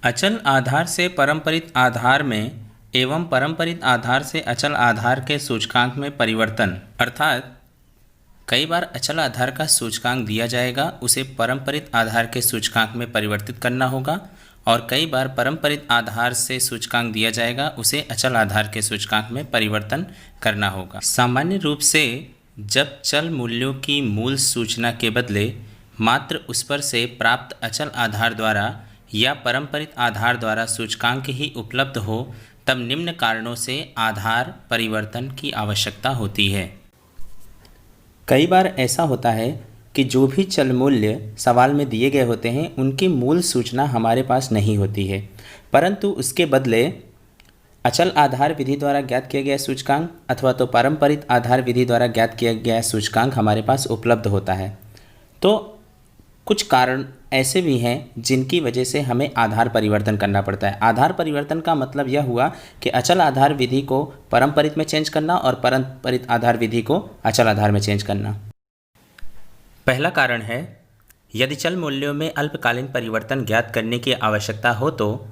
अचल आधार से परम्परित आधार में एवं परम्परित आधार से अचल आधार के सूचकांक में परिवर्तन, अर्थात कई बार अचल आधार का सूचकांक दिया जाएगा, उसे परम्परित आधार के सूचकांक में परिवर्तित करना होगा, और कई बार परम्परित आधार से सूचकांक दिया जाएगा, उसे अचल आधार के सूचकांक में परिवर्तन करना होगा। सामान्य रूप से जब चल मूल्यों की मूल सूचना के बदले मात्र उस पर से प्राप्त अचल आधार द्वारा या परम्परित आधार द्वारा सूचकांक ही उपलब्ध हो, तब निम्न कारणों से आधार परिवर्तन की आवश्यकता होती है। कई बार ऐसा होता है कि जो भी चल मूल्य सवाल में दिए गए होते हैं उनकी मूल सूचना हमारे पास नहीं होती है, परंतु उसके बदले अचल आधार विधि द्वारा ज्ञात किया गया सूचकांक अथवा तो पारंपरिक आधार विधि द्वारा ज्ञात किया गया सूचकांक हमारे पास उपलब्ध होता है। तो कुछ कारण ऐसे भी हैं जिनकी वजह से हमें आधार परिवर्तन करना पड़ता है। आधार परिवर्तन का मतलब यह हुआ कि अचल आधार विधि को पारंपरिक में चेंज करना और पारंपरिक आधार विधि को अचल आधार में चेंज करना। पहला कारण है, यदि चल मूल्यों में अल्पकालीन परिवर्तन ज्ञात करने की आवश्यकता हो तो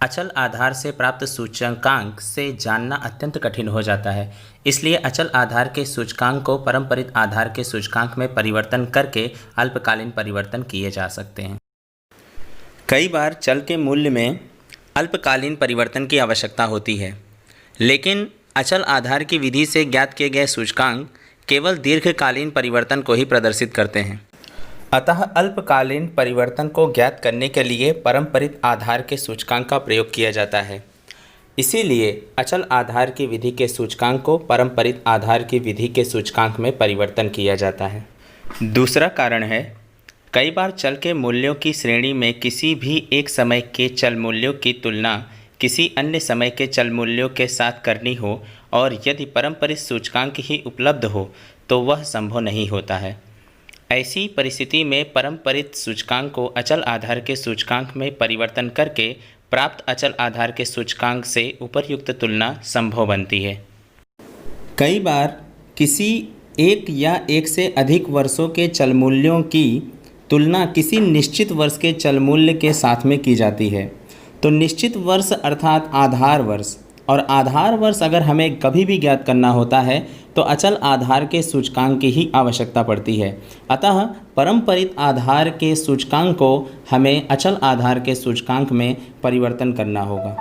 अचल आधार से प्राप्त सूचकांक से जानना अत्यंत कठिन हो जाता है। इसलिए अचल आधार के सूचकांक को परम्परित आधार के सूचकांक में परिवर्तन करके अल्पकालीन परिवर्तन किए जा सकते हैं। कई बार चल के मूल्य में अल्पकालीन परिवर्तन की आवश्यकता होती है, लेकिन अचल आधार की विधि से ज्ञात किए गए सूचकांक केवल दीर्घकालीन परिवर्तन को ही प्रदर्शित करते हैं। अतः अल्पकालीन परिवर्तन को ज्ञात करने के लिए परम्परित आधार के सूचकांक का प्रयोग किया जाता है। इसीलिए अचल आधार की विधि के सूचकांक को परम्परित आधार की विधि के सूचकांक में परिवर्तन किया जाता है। दूसरा कारण है, कई बार चल के मूल्यों की श्रेणी में किसी भी एक समय के चल मूल्यों की तुलना किसी अन्य समय के चल मूल्यों के साथ करनी हो और यदि परम्परित सूचकांक ही उपलब्ध हो तो वह संभव नहीं होता है। ऐसी परिस्थिति में परम्परित सूचकांक को अचल आधार के सूचकांक में परिवर्तन करके प्राप्त अचल आधार के सूचकांक से उपर्युक्त तुलना संभव बनती है। कई बार किसी एक या एक से अधिक वर्षों के चल मूल्यों की तुलना किसी निश्चित वर्ष के चल मूल्य के साथ में की जाती है। तो निश्चित वर्ष अर्थात आधार वर्ष, और आधार वर्ष अगर हमें कभी भी ज्ञात करना होता है तो अचल आधार के सूचकांक की ही आवश्यकता पड़ती है। अतः परम्परित आधार के सूचकांक को हमें अचल आधार के सूचकांक में परिवर्तन करना होगा।